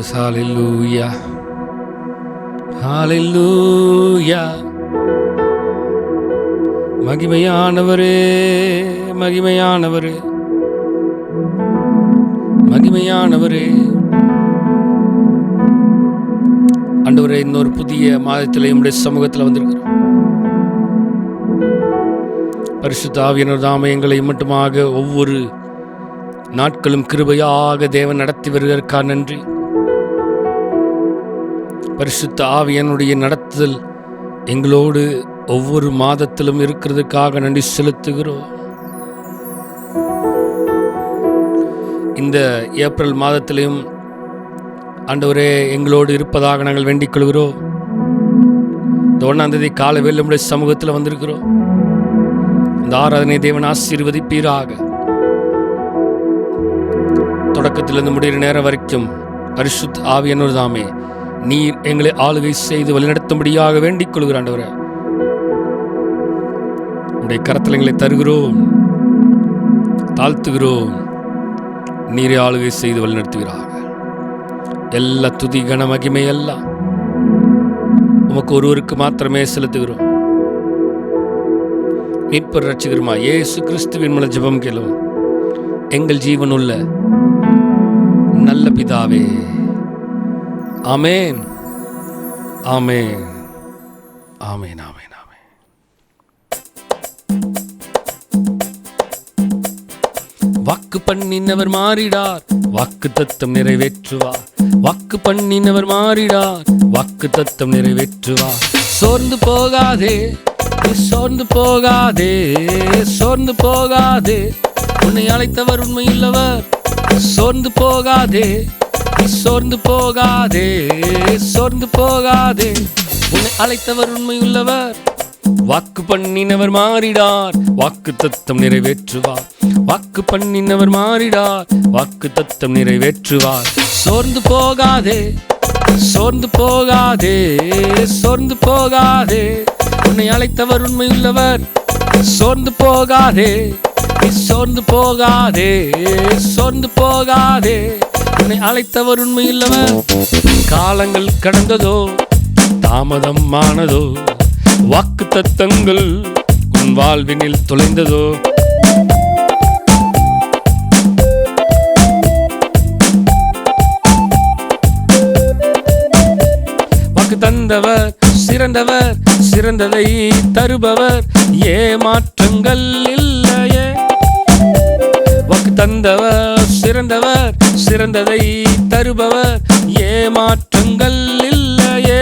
Jesus. Hallelujah. Hallelujah. மகிமையானவரே, மகிமையானவரே, மகிமையானவரே. ஆண்டவரே, இன்னொரு புதிய மாதத்தில் நம்முடைய சமூகத்தில் வந்திருக்கிறோம். பரிசுத்த ஆவியானவர் தாமே எங்களை மட்டுமாக ஒவ்வொரு நாட்களும் கிருபையாக தேவன் நடத்தி வருவதற்காக நன்றி. பரிசுத்த ஆவியானுடைய நடத்துதல் எங்களோடு ஒவ்வொரு மாதத்திலும் இருக்கிறதுக்காக நன்றி செலுத்துகிறோம். இந்த ஏப்ரல் மாதத்திலும் ஆண்டவரே எங்களோடு இருப்பதாக நாங்கள் வேண்டிக் கொள்கிறோம். இந்த 1ஆம் தேதி காலை நம்முடைய சமூகத்தில் வந்திருக்கிறோம். இந்த ஆராதனை தேவன் ஆசீர்வதிப்பீராக. தொடக்கத்திலிருந்து முடிகிற நேரம் வரைக்கும் பரிசுத்த ஆவியானவர் தாமே நீர் எங்களை ஆளுகை செய்து வழிநடத்தும்படியாக வேண்டிக் கொள்கிற ஆண்டவரே, உடைய கரத்தில் எங்களை தருகிறோம், தாழ்த்துகிறோம். நீரை ஆளுகை செய்து வழிநடத்துகிறாக. எல்லா துதி கன மகிமை எல்லாம் உமக்கு ஒருவருக்கு மாத்திரமே செலுத்துகிறோம். மீட்பர் ரட்சகருமா இயேசு கிறிஸ்துவின் மூலம் ஜெபம் கேளும் எங்கள் ஜீவனுள்ள நல்ல பிதாவே. ஆமென், ஆமென், ஆமென், ஆமென், ஆமென். வாக்கு பண்ணினவர் மாறிடார், வாக்கு தத்தம் நிறைவேற்றுவார். வாக்கு பண்ணினவர் மாறிடார், வாக்கு தத்தம் நிறைவேற்றுவார். சோர்ந்து போகாதே, சோர்ந்து போகாதே, சோர்ந்து போகாதே. உன்னை அழைத்தவர் உண்மையுள்ளவர். சோர்ந்து போகாதே, சோர்ந்து போகாதே, சோர்ந்து போகாதே. உன்னை அழைத்தவர் உண்மையுள்ளவர். வாக்கு பண்ணினவர் மாறிடார், வாக்கு தத்தம் நிறைவேற்றுவார். வாக்கு பண்ணினவர் மாறிடார், வாக்கு தத்தம் நிறைவேற்றுவார். சோர்ந்து போகாதே, சோர்ந்து போகாதே, சோர்ந்து போகாதே. உன்னை அழைத்தவர் உண்மையுள்ளவர். சோர்ந்து போகாதே, சோர்ந்து போகாதே, சோர்ந்து போகாதே. உன்னை அழைத்தவர் உண்மையுள்ளவர். காலங்கள் கடந்ததோ, தாமதம் ஆனதோ, வாக்கு தத்தங்கள் உன் வாழ்வினில் தொலைந்ததோ. வாக்கு தந்தவர் சிறந்தவர், சிறந்ததை தருபவர், ஏமாற்றங்கள் இல்லையே. வாக்கு தந்தவர் சிறந்தவர், சிறந்ததை தருபவர், ஏமாற்றங்கள் இல்லையே.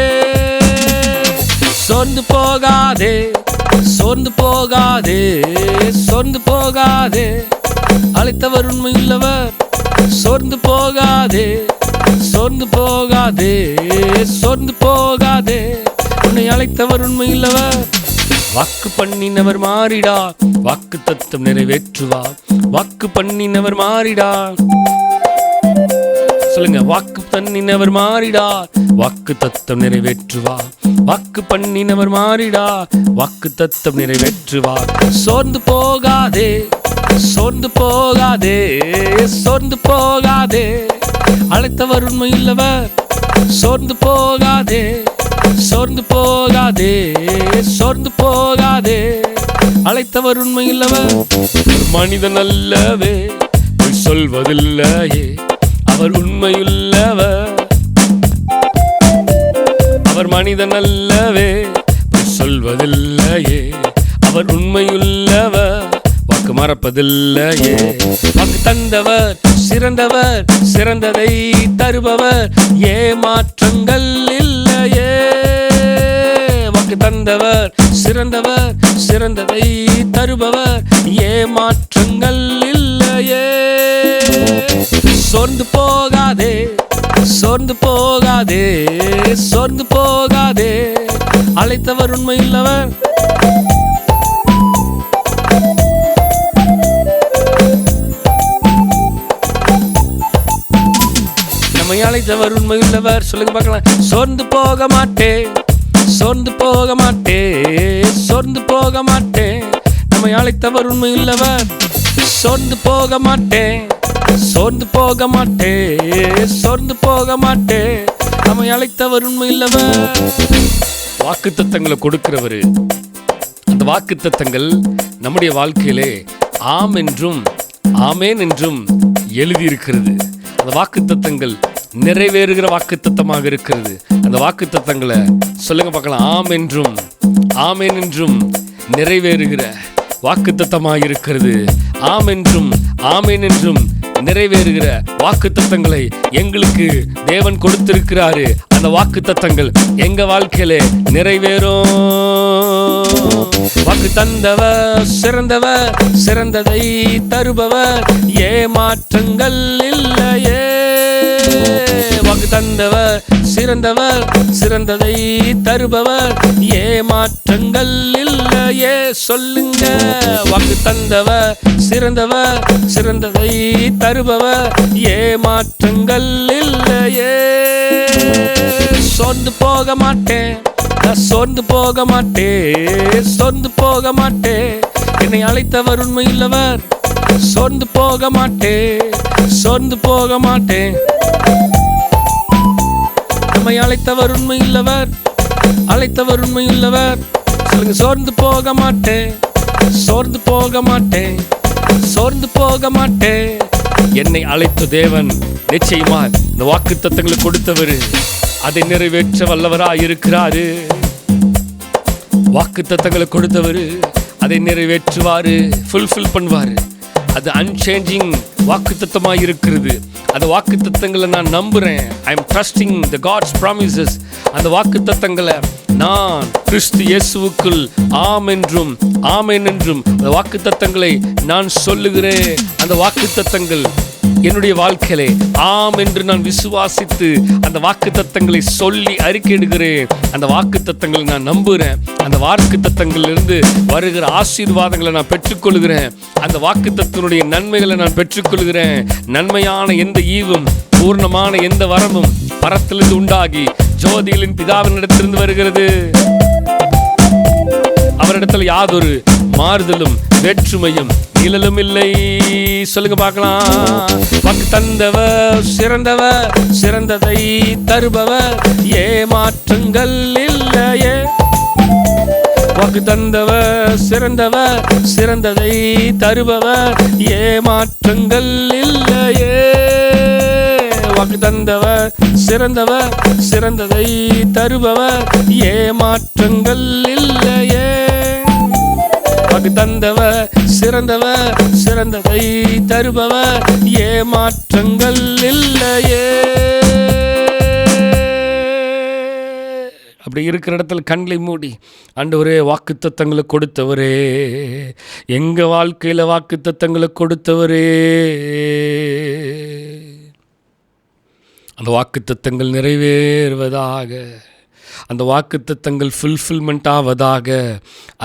சோர்ந்து போகாதே, சோர்ந்து போகாதே, சோர்ந்து போகாதே. அழைத்தவர் உண்மையுள்ளவர். சோர்ந்து போகாதே, சோர்ந்து போகாதே, சோர்ந்து போகாதே. உன்னை அழைத்தவர் உண்மையுள்ளவர். வாக்கு பண்ணினவர் மாறிடார், வாக்கு தத்தம் நிறைவேற்றுவார். வாக்கு பண்ணினவர் மாறிடார். சொல்லுங்க, வாக்கு பண்ணினவர் மாறிடார், வாக்கு தத்தம் நிறைவேற்றுவார். வாக்கு பண்ணினவர் மாறிடார், வாக்கு தத்தம் நிறைவேற்றுவார். சோர்ந்து போகாதே, சோர்ந்து போகாதே, சோர்ந்து போகாதே. அழைத்தவர் உண்மையுள்ளவர். சோர்ந்து போகாதே, சோர்ந்து போகாதே, சோர்ந்து போகாதே. அழைத்தவர் உண்மையுள்ளவர். மனிதன் அல்லவே, பொய் சொல்வதில்லையே, அவர் உண்மையுள்ளவர். அவர் மனிதன் அல்லவே, பொய் சொல்வதில்லையே, அவர் உண்மையுள்ளவர். வாக்கு மறப்பதில்லையே. வாக்கு தந்தவர் சிறந்தவர், சிறந்ததை தருபவர், ஏமாற்றங்கள் இல்லையே. வாக்கு தந்தவர் சிறந்தவர், சிறந்ததை தருபவர், ஏமாற்றங்கள் இல்லையே. சோர்ந்து போகாதே, சோர்ந்து போகாதே, சோர்ந்து போகாதே. அழைத்தவர் உண்மையுள்ளவர். நம்மை அழைத்தவர் உண்மையுள்ளவர். சொல்லுங்க பார்க்கலாம். சோர்ந்து போக மாட்டேன், சோர்ந்து போக மாட்டேன், சோர்ந்து போக மாட்டேன். நம்மை அழைத்தவர் உண்மையுள்ளவர். சோர்ந்து போக மாட்டேன், சோர்ந்து போக மாட்டேன், சோர்ந்து போக மாட்டேன். நம்மை அழைத்தவர் உண்மையுள்ளவர். வாக்குத்தத்தங்களை கொடுக்கிறவரு. அந்த வாக்குத்தத்தங்கள் நம்முடைய வாழ்க்கையிலே ஆம் என்றும் ஆமேன் என்றும் எழுதியிருக்கிறது. அந்த வாக்குத்தத்தங்கள் நிறைவேறுகிற வாக்குத்தத்தமாக இருக்கிறது. அந்த வாக்குத்தத்தங்களை சொல்லுங்க பார்க்கலாம். ஆம் என்றும் ஆமேன் என்றும் நிறைவேறுகிற வாக்குத்தத்தமாக இருக்கிறது. ஆம் என்றும் ஆமேன் என்றும் நிறைவேறுகிற வாக்குத்தத்தங்களை எங்களுக்கு தேவன் கொடுத்திருக்கிறாரு. அந்த வாக்குத்தத்தங்கள் எங்க வாழ்க்கையில நிறைவேறும். வாக்கு தந்தவர் சிறந்தவர், சிறந்ததை தருபவர், ஏமாற்றங்கள் இல்லையே. வாக்கு தந்தவர் சிறந்தவர், சிறந்ததை தருபவர், ஏமாற்றங்கள் இல்லையே. சொல்லுங்க. வாக்கு தந்தவர் சிறந்தவர், சிறந்ததை தருபவர், ஏமாற்றங்கள் இல்லையே. சோர்ந்து போக மாட்டேன், நான் சோர்ந்து போக மாட்டேன், சோர்ந்து போக மாட்டேன். என்னை அழைத்தவர் உண்மையுள்ளவர். சோர்ந்து போக மாட்டேன், சோர்ந்து போக மாட்டேன். நம்மை அழைத்தவர் உண்மையுள்ளவர், அழைத்தவர் உண்மையுள்ளவர். சொல்லுங்க. சோர்ந்து போக மாட்டேன், சோர்ந்து போக மாட்டேன், சோர்ந்து போக மாட்டேன். என்னை அழைத்த தேவன் நிச்சயமா இந்த வாக்குத்தத்தங்களை கொடுத்தவர், அதை நிறைவேற்ற வல்லவராய் இருக்கிறாரு. வாக்குத்தத்தங்களை கொடுத்தவர் அதை நிறைவேற்றுவாரு, ஃபுல்ஃபில் பண்ணுவாரு. அது அன்சேஞ்சிங் வாக்குத்தத்தமாக இருக்கிறது. அந்த வாக்குத்தத்தங்களை நான் நம்புறேன். I am trusting the God's promises. அந்த வாக்குத்தத்தங்களை நான் கிறிஸ்து இயேசுவுக்குள் ஆம் என்றும் ஆமென் என்றும் அந்த வாக்குத்தத்தங்களை நான் சொல்லுகிறேன். அந்த வாக்குத்தத்தங்கள் என்னுடைய வாழ்க்கையிலே ஆம் என்று நான் விசுவாசித்து அந்த வாக்குத்தத்தங்களை சொல்லி அறிக்கையிடுகிறேன். அந்த வாக்குத்தத்தங்களை நான் நம்புகிறேன். அந்த வாக்குத்தத்தங்களிலிருந்து வருகிற ஆசீர்வாதங்களை நான் பெற்றுக்கொள்கிறேன். அந்த வாக்குத்தத்தனுடைய நன்மைகளை நான் பெற்றுக்கொள்கிறேன். நன்மையான எந்த ஈவும் பூர்ணமான எந்த வரமும் பரத்திலிருந்து உண்டாகி ஜோதிகளின் பிதாவினிடத்திலிருந்து வருகிறது. அவரிடத்தில் யாதொரு மாறுதலும் வேற்றுமையும் நிழலும் இல்லை. சொல்லுங்க பார்க்கலாம். வாக்கு தந்தவர் சிறந்தவர், சிறந்ததை தருபவர், ஏமாற்றங்கள் இல்லையே. வாக்கு தந்தவர் சிறந்தவர், சிறந்ததை தருபவர், ஏமாற்றங்கள் இல்லையே. வாக்கு தந்தவர் சிறந்தவர், சிறந்ததை தருபவர், ஏமாற்றங்கள் இல்லையே. வாக்கு தந்தவர் சிறந்தவர், சிறந்ததை தருபவர், ஏமாற்றங்கள் இல்லையே. அப்படி இருக்கிற இடத்துல கண்களை மூடி ஆண்டவரே வாக்குத்தத்தங்களை கொடுத்தவரே, எங்க வாழ்க்கையில வாக்குத்தத்தங்களை கொடுத்தவரே, அந்த வாக்குத்தத்தங்கள் நிறைவேறுவதாக, அந்த வாக்குத்தத்தங்கள் ஃபுல்ஃபில்மெண்ட் ஆவதாக.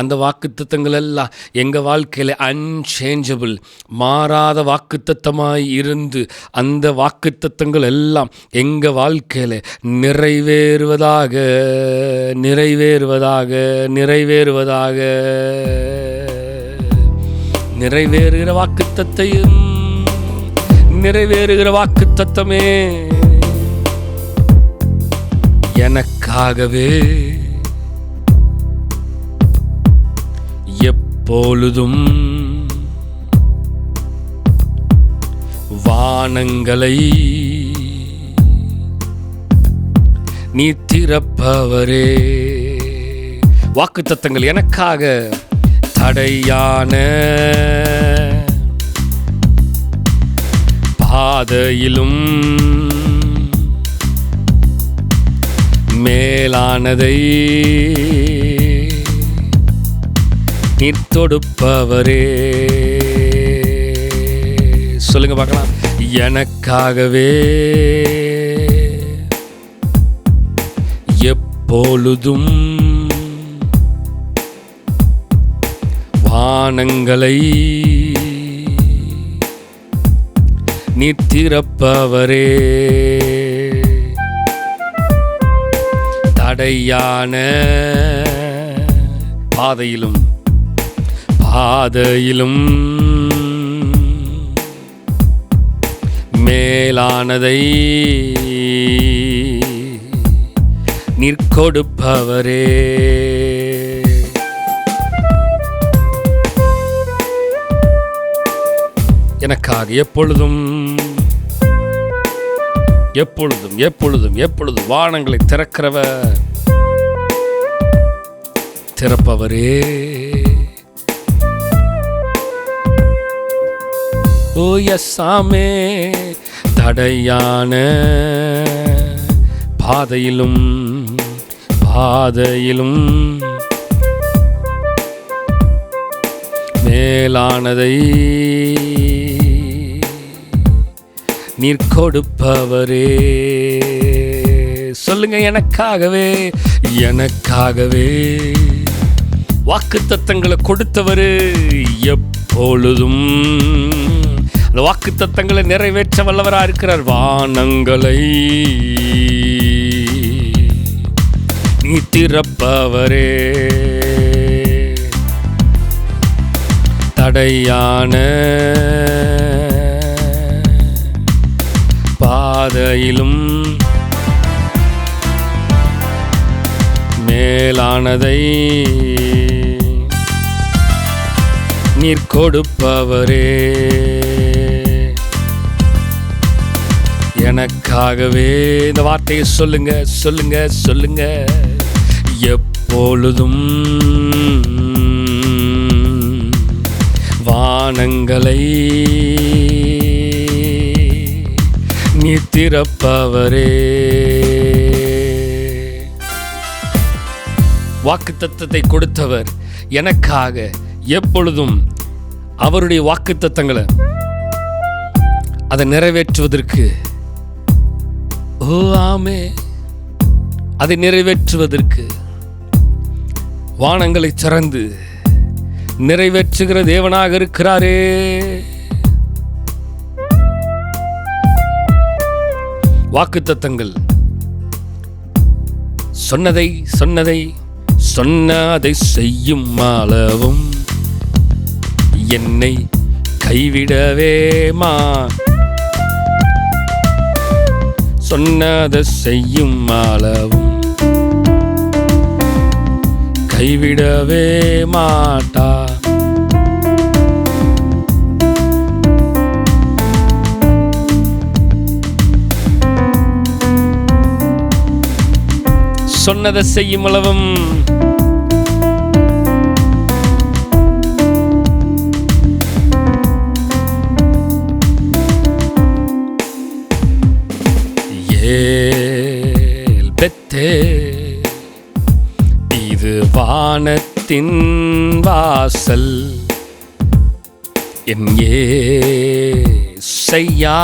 அந்த வாக்குத்தத்தங்கள் எல்லாம் எங்கள் வாழ்க்கையில் அன்சேஞ்சபிள், மாறாத வாக்குத்தத்தமாய் இருந்து அந்த வாக்குத்தத்தங்கள் எல்லாம் எங்கள் வாழ்க்கையில் நிறைவேறுவதாக, நிறைவேறுவதாக, நிறைவேறுவதாக. நிறைவேறுகிற வாக்குத்தத்தையும் நிறைவேறுகிற வாக்குத்தத்தமே எனக்காகவே எப்பொழுதும் வானங்களை நீ திறப்பவரே. வாக்குத்தத்தங்கள் எனக்காக தடையான பாதையிலும் மேலானதை நீர் தொடுப்பவரே. சொல்லுங்க பார்க்கலாம். எனக்காகவே எப்பொழுதும் வானங்களை நீர் திறப்பவரே. தடையான பாதையிலும் மேலானதை நீர் கொடுப்பவரே. எனக்காக எப்பொழுதும் எப்பொழுதும் எப்பொழுதும் எப்பொழுதும் வானங்களை திறக்கிறவர், திறப்பவரே. ஓ யசாமே, தடையான பாதையிலும் மேலானதை நீர் கொடுப்பவரே. சொல்லுங்க, எனக்காகவே வாக்குத்தத்தங்களை கொடுத்தவரு, எப்பொழுதும் அந்த வாக்குத்தத்தங்களை நிறைவேற்ற வல்லவராக இருக்கிறார். வானங்களை நீ திறப்பவரே, தடையான பாதையிலும் மேலானதை நீர் கொடுப்பவரே. எனக்காகவே இந்த வார்த்தையை சொல்லுங்க, சொல்லுங்க, சொல்லுங்க. எப்பொழுதும் வானங்களை நீ திறப்பவரே. வாக்குத்தத்தத்தை கொடுத்தவர் எனக்காக எப்பொழுதும் அவருடைய வாக்குத்தத்தங்களை அதை நிறைவேற்றுவதற்கு, ஓ ஆமே, அதை நிறைவேற்றுவதற்கு வானங்களை திறந்து நிறைவேற்றுகிற தேவனாக இருக்கிறாரே. வாக்குத்தத்தங்கள் சொன்னதை செய்யும் அளவும் என்னை கைவிடவே சொன்னதை செய்யும் அளவும் கைவிடவே மாட்டா. சொன்னதை செய்யும் அளவும் இது வானத்தின் வாசல், என் ஏசையா,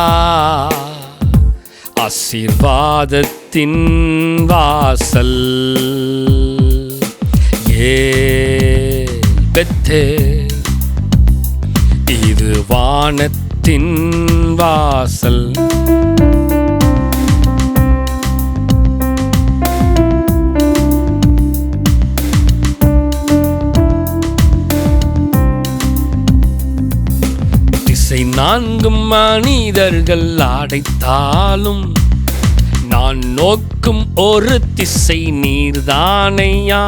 ஆசீர்வாதத்தின் வாசல். இது வானத்தின் வாசல், நான்கும் மனிதர்கள் அடைத்தாலும் நான் நோக்கும் ஒரு திசை நீர்தானையா.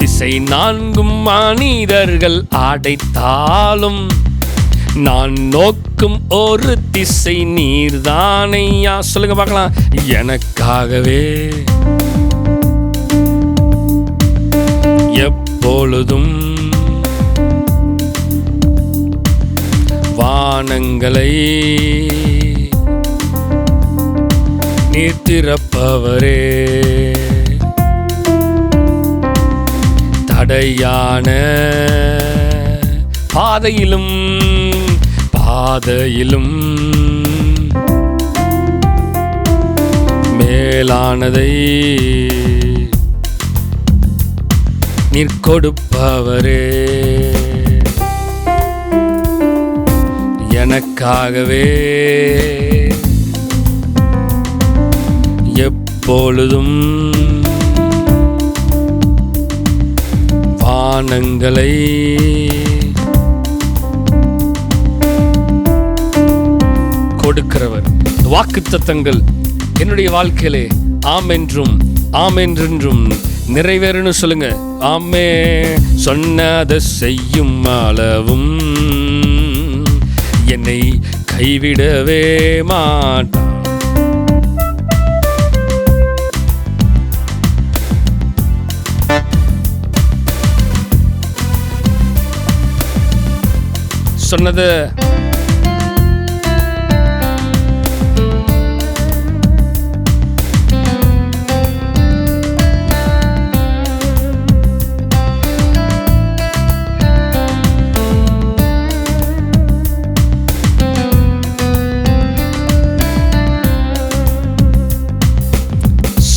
திசை நான்கும் மனிதர்கள் அடைத்தாலும் நான் நோக்கும் ஒரு திசை நீர்தானையா. சொல்லுங்க பார்க்கலாம். எனக்காகவே எப்பொழுதும் வானங்களை நீர் திறப்பவரே, தடையான பாதையிலும் மேலானதை நீர் கொடுப்பவரே. எனக்காகவே எப்பொழுதும் வானங்களை கொடுக்கிறவர். வாக்குத்தத்தங்கள் என்னுடைய வாழ்க்கையிலே ஆம் என்றும் ஆம் என்றென்றும் நிறைவேறுன்னு சொல்லுங்க. ஆமே. சொன்னதை செய்யும் அளவும் என்னை கைவிடவே மாட்டான். சொன்னதை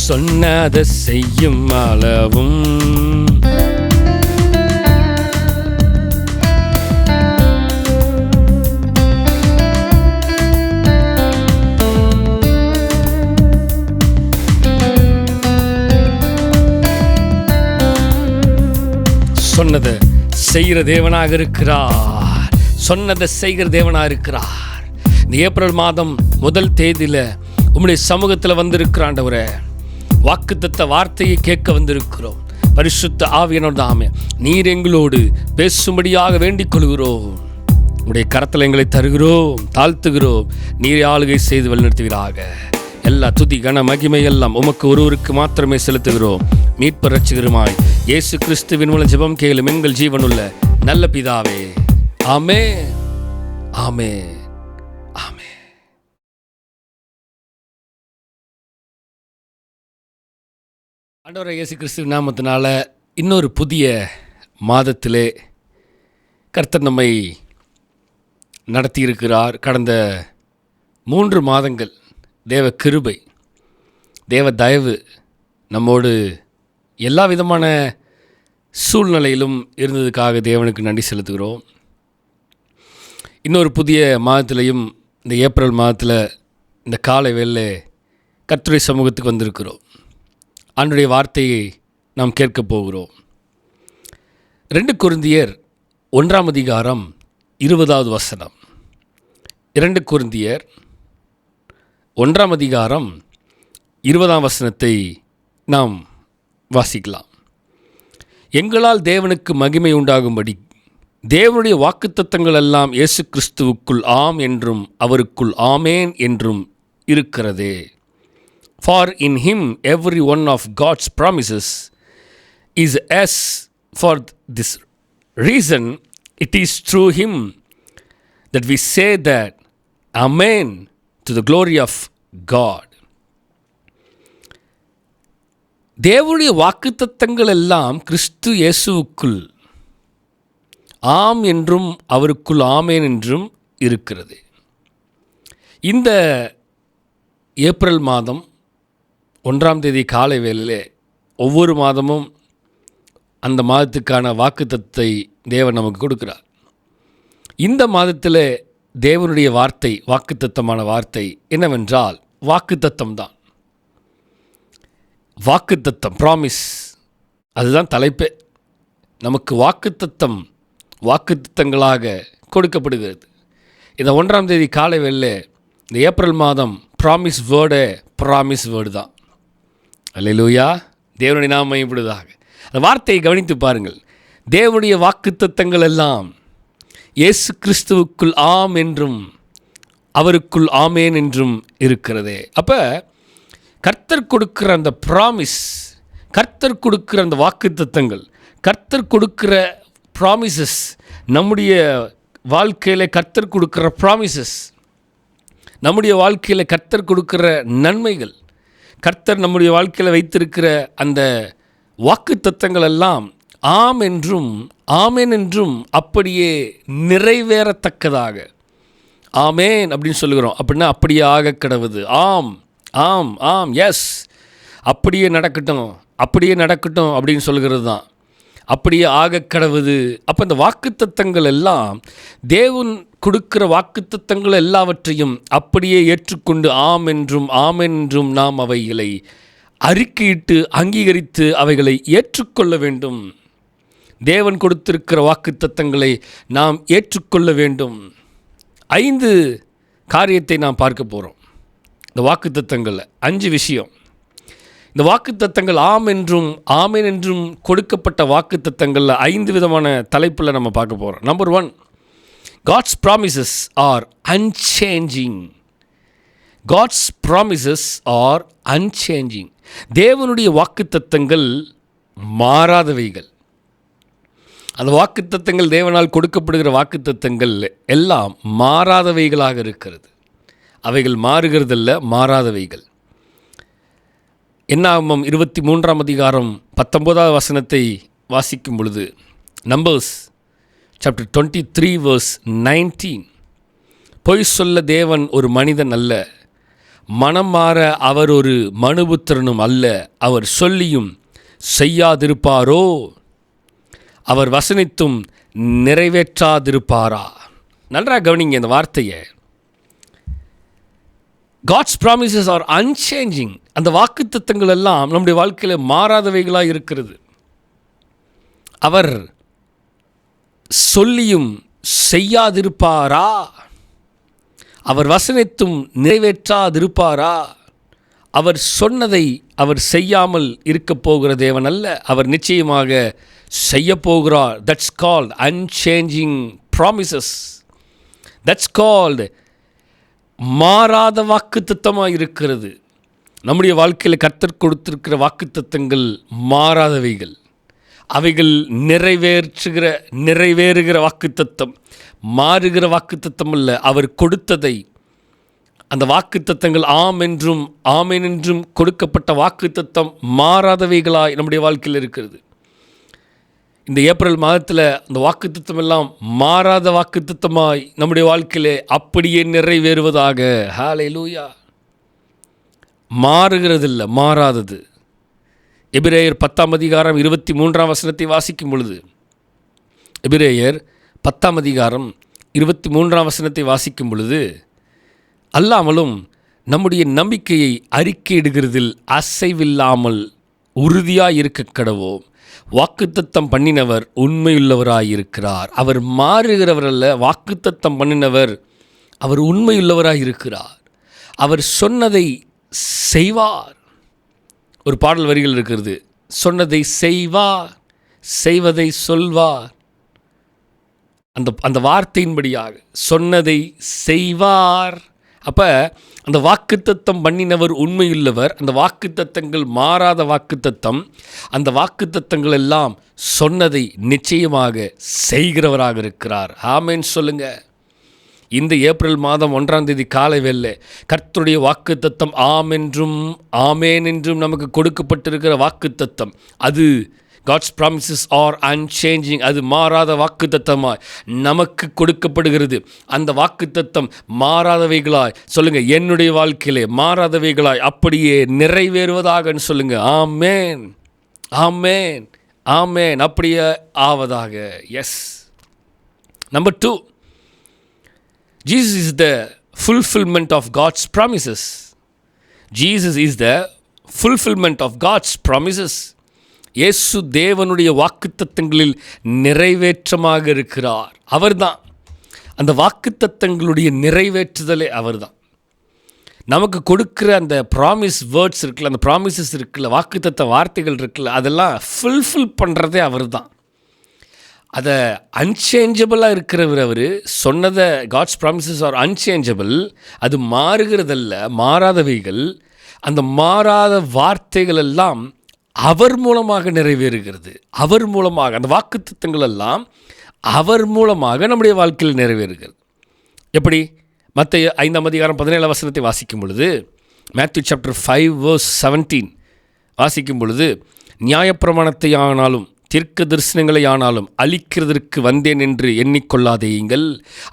சொன்னதை செய்யும் அளவும் சொன்னதை செய்கிற தேவனாக இருக்கிறார். சொன்னதை செய்கிற தேவனாக இருக்கிறார். இந்த ஏப்ரல் மாதம் 1 தேதியில் உம்முடைய சமூகத்தில் வந்திருக்கிறாண்டவரே, வாக்குத்தத்த வார்த்தையை கேட்க வந்திருக்கிறோம். பரிசுத்த ஆவியானவர் தாமே நீர் எங்களோடு பேசும்படியாக வேண்டிக் கொள்கிறோம். உடைய கரத்தில் எங்களை தருகிறோம், தாழ்த்துகிறோம். நீர் ஆளுகை செய்து வழிநடத்துவீராக. எல்லா துதி கன மகிமை எல்லாம் உமக்கு ஒருவருக்கு மாத்திரமே செலுத்துகிறோம். மீட்பர் இரட்சகருமாய் இயேசு கிறிஸ்துவின் மூலம் ஜெபம் கேளும் எங்கள் ஜீவனுள்ள நல்ல பிதாவே. ஆமே, ஆமே, ஆமே. ஆண்டவராகிய இயேசு கிறிஸ்துவின் நாமத்தினால இன்னொரு புதிய மாதத்திலே கர்த்தர் நம்மை நடத்தியிருக்கிறார். கடந்த 3 மாதங்கள் தேவ கிருபை, தேவ தயவு நம்மோடு எல்லா விதமான சூழ்நிலையிலும் இருந்ததுக்காக தேவனுக்கு நன்றி செலுத்துகிறோம். இன்னொரு புதிய மாதத்திலையும் இந்த ஏப்ரல் மாதத்தில் இந்த காலை வேளையிலே கர்த்தருடைய சமூகத்துக்கு வந்திருக்கிறோம். ஆண்டவருடைய வார்த்தையை நாம் கேட்கப் போகிறோம். 2 கொரிந்தியர் 1 அதிகாரம் 20வது வசனம். 2 கொரிந்தியர் 1 அதிகாரம் 20ஆம் வசனத்தை நாம் வாசிக்கலாம். எங்களால் தேவனுக்கு மகிமை உண்டாகும்படி தேவனுடைய வாக்குத்தத்தங்கள் எல்லாம் இயேசு கிறிஸ்துவுக்குள் ஆம் என்றும் அவருக்குள் ஆமேன் என்றும் இருக்கிறதே. For in him every one of God's promises is yes. For this reason it is through him that we say that Amen to the glory of God. தேவனுடைய வாக்குத்தத்தங்கள் எல்லாம் கிறிஸ்து இயேசுவுக்குள் ஆம் என்றும் அவருக்குள் ஆமேன் என்றும் இருக்கிறது. இந்த ஏப்ரல் மாதம் 1 தேதி காலை வேளையிலே ஒவ்வொரு மாதமும் அந்த மாதத்துக்கான வாக்குத்தத்தத்தை தேவன் நமக்கு கொடுக்கிறார். இந்த மாதத்தில் தேவனுடைய வார்த்தை, வாக்குத்தத்தமான வார்த்தை என்னவென்றால் வாக்குத்தத்தம் தான். வாக்குத்தத்தம், ப்ராமிஸ், அதுதான் தலைப்பே. நமக்கு வாக்குத்தத்தம் வாக்குத்தத்தங்களாக கொடுக்கப்படுகிறது. இந்த 1 தேதி காலை வேளையிலே இந்த ஏப்ரல் மாதம் ப்ராமிஸ் வேர்டு தான். அல்லேலூயா, தேவனுடைய நாமம் மகிமைப்படுவதாக. அந்த வார்த்தையை கவனித்து பாருங்கள். தேவனுடைய வாக்குத்தத்தங்கள் எல்லாம் இயேசு கிறிஸ்துவுக்குள் ஆம் என்றும் அவருக்குள் ஆமேன் என்றும் இருக்கிறதே. அப்போ கர்த்தர் கொடுக்கிற அந்த ப்ராமிஸ், கர்த்தர் கொடுக்கிற அந்த வாக்குத்தத்தங்கள், கர்த்தர் கொடுக்கிற ப்ராமிசஸ், நம்முடைய வாழ்க்கையில் கர்த்தர் கொடுக்கிற ப்ராமிசஸ், நம்முடைய வாழ்க்கையில் கர்த்தர் கொடுக்கிற நன்மைகள், கர்த்தர் நம்முடைய வாழ்க்கையில் வைத்திருக்கிற அந்த வாக்குத்தத்தங்கள் எல்லாம் ஆம் என்றும் ஆமேன் என்றும் அப்படியே நிறைவேறத்தக்கதாக, ஆமேன் அப்படின்னு சொல்லுகிறோம். அப்படின்னா அப்படியே ஆக கடவுது. ஆம் ஆம் ஆம், எஸ், அப்படியே நடக்கட்டும், அப்படியே நடக்கட்டும் அப்படின்னு சொல்லுகிறது தான். அப்படியே ஆக கடவுது. அப்போ இந்த வாக்குத்தத்தங்கள் எல்லாம் தேவன் கொடுக்கிற வாக்குத்தத்தங்கள் எல்லாவற்றையும் அப்படியே ஏற்றுக்கொண்டு ஆம் என்றும் ஆமென் என்றும் நாம் அவைகளை அறிக்கையிட்டு அங்கீகரித்து அவைகளை ஏற்றுக்கொள்ள வேண்டும். தேவன் கொடுத்திருக்கிற வாக்குத்தத்தங்களை நாம் ஏற்றுக்கொள்ள வேண்டும். 5 காரியத்தை நாம் பார்க்க போகிறோம். இந்த வாக்குத்தத்தங்களில் 5 விஷயம். இந்த வாக்குத்தத்தங்கள் ஆம் என்றும் ஆமேன் என்றும் கொடுக்கப்பட்ட வாக்குத்தத்தங்களில் 5 விதமான தலைப்பில் நம்ம பார்க்க போகிறோம். Number 1, God's promises are unchanging. God's promises are unchanging. தேவனுடைய வாக்குத்தத்தங்கள் மாறாதவைகள். அந்த வாக்குத்தத்தங்கள், தேவனால் கொடுக்கப்படுகிற வாக்குத்தத்தங்கள் எல்லாம் மாறாதவைகளாக இருக்கிறது. அவைகள் மாறுகிறதில்ல, மாறாதவைகள். என்னாகமம் 23ஆம் அதிகாரம் 19வது வசனத்தை வாசிக்கும் பொழுது, நம்பர்ஸ் சாப்டர் 23 verse 19, பொய் சொல்ல தேவன் ஒரு மனிதன் அல்ல, மனம் மாற அவர் ஒரு மனுபுத்திரனும் அல்ல, அவர் சொல்லியும் செய்யாதிருப்பாரோ, அவர் வசனித்தும் நிறைவேற்றாதிருப்பாரா. நன்றாக கவனிங்க இந்த வார்த்தையை. God's promises are unchanging. அந்த வாக்குத்தத்தங்கள் எல்லாம் நம்முடைய வாழ்க்கையில் மாறாதவைகளாக இருக்கிறது. அவர் சொல்லியும் செய்யாதிருப்பாரா, அவர் வசனித்தும் நிறைவேற்றாதிருப்பாரா. அவர் சொன்னதை அவர் செய்யாமல் இருக்க போகிற தேவன் அல்ல, அவர் நிச்சயமாக செய்ய போகிறார். That's called unchanging promises. That's called மாறாத வாக்குத்தத்தமாக இருக்கிறது. நம்முடைய வாழ்க்கையில் கர்த்தர் கொடுத்திருக்கிற வாக்குத்தத்தங்கள் மாறாதவைகள். அவைகள் நிறைவேறுகிற வாக்குத்தத்தம், மாறுகிற வாக்குத்தத்தம் அல்ல. அவர் கொடுத்ததை, அந்த வாக்குத்தத்தங்கள் ஆம் என்றும் ஆமேன் என்றும் கொடுக்கப்பட்ட வாக்குத்தத்தம் மாறாதவைகளாய் நம்முடைய வாழ்க்கையில் இருக்கிறது. இந்த ஏப்ரல் மாதத்தில் அந்த வாக்குத்தத்தம் எல்லாம் மாறாத வாக்குத்தத்தமாய் நம்முடைய வாழ்க்கையிலே அப்படியே நிறைவேறுவதாக. ஹல்லேலூயா. மாறுகிறதில்லை, மாறாதது. எபிரேயர் 10ஆம் அதிகாரம் 23ஆம் வசனத்தை வாசிக்கும் பொழுது, எபிரேயர் 10ஆம் அதிகாரம் 23ஆம் வசனத்தை வாசிக்கும் பொழுது, அல்லாமலும் நம்முடைய நம்பிக்கையை அறிக்கையிடுகிறதில் அசைவில்லாமல் உறுதியாக இருக்க கடவோம். வாக்குத்தத்தம் பண்ணினவர் உண்மையுள்ளவராயிருக்கிறார். அவர் மாறுகிறவர் அல்ல, வாக்குத்தத்தம் பண்ணினவர் அவர் உண்மையுள்ளவராயிருக்கிறார். அவர் சொன்னதை செய்வார். ஒரு பாடல் வரிகள் இருக்கிறது, சொன்னதை செய்வார், செய்வதை சொல்வார். அந்த வார்த்தையின்படியாக சொன்னதை செய்வார். அப்போ அந்த வாக்குத்தத்தம் பண்ணினவர் உண்மையுள்ளவர். அந்த வாக்குத்தத்தங்கள் மாறாத வாக்குத்தத்தம். அந்த வாக்குத்தத்தங்கள் எல்லாம் சொன்னதை நிச்சயமாக செய்கிறவராக இருக்கிறார். ஆமேன் சொல்லுங்க. இந்த ஏப்ரல் மாதம் 1ஆம் தேதி காலை வேளை கர்த்தருடைய வாக்குத்தத்தம் ஆம் என்றும் ஆமேன் என்றும் நமக்கு கொடுக்கப்பட்டிருக்கிற வாக்குத்தத்தம், அது God's promises are unchanging. அது மாறாத வாக்குத்தத்தமாய் நமக்கு கொடுக்கப்படுகிறது. அந்த வாக்குத்தத்தம் மாறாதவைகளாய் சொல்லுங்க, என்னுடைய வாழ்க்கையிலே மாறாதவைகளாய் அப்படியே நிறைவேறுவதாக சொல்லுங்க. ஆமேன், ஆமேன், ஆமேன். அப்படியே ஆவதாக. S. Number 2, Jesus is the fulfillment of God's promises. Jesus is the fulfillment of God's promises. இயேசு தேவனுடைய வாக்குத்தத்தங்களில் நிறைவேற்றமாக இருக்கிறார். அவர்தான் அந்த வாக்குத்தத்தங்களுடைய நிறைவேற்றுதலே. அவர்தான் நமக்கு கொடுக்குற அந்த ப்ராமிஸ் வேர்ட்ஸ் இருக்குல்ல, அந்த ப்ராமிசஸ் இருக்குல்ல, வாக்குத்தத்த வார்த்தைகள் இருக்குல்ல, அதெல்லாம் ஃபுல்ஃபில் பண்ணுறதே அவர் தான். அதை அன்சேஞ்சபிளாக இருக்கிறவர் அவர். சொன்னதை காட்ஸ் ப்ராமிசஸ் ஆர் அன்சேஞ்சபிள். அது மாறுகிறதல்ல, மாறாதவைகள். அந்த மாறாத வார்த்தைகள் எல்லாம் அவர் மூலமாக நிறைவேறுகிறது. அவர் மூலமாக அந்த வாக்குத்தத்தங்கள் எல்லாம் அவர் மூலமாக நம்முடைய வாழ்க்கையில் நிறைவேறுகிறது. எப்படி? மத்தேயு 5ஆம் அதிகாரம் 17ஆம் வசனத்தை வாசிக்கும் பொழுது, மேத்யூ சாப்டர் 5 verse 17 வாசிக்கும் பொழுது, நியாயப்பிரமாணத்தை ஆனாலும் தீர்க்க தரிசனங்களை ஆனாலும் அழிக்கிறதற்கு வந்தேன் என்று எண்ணிக்கொள்ளாதேயுங்கள்,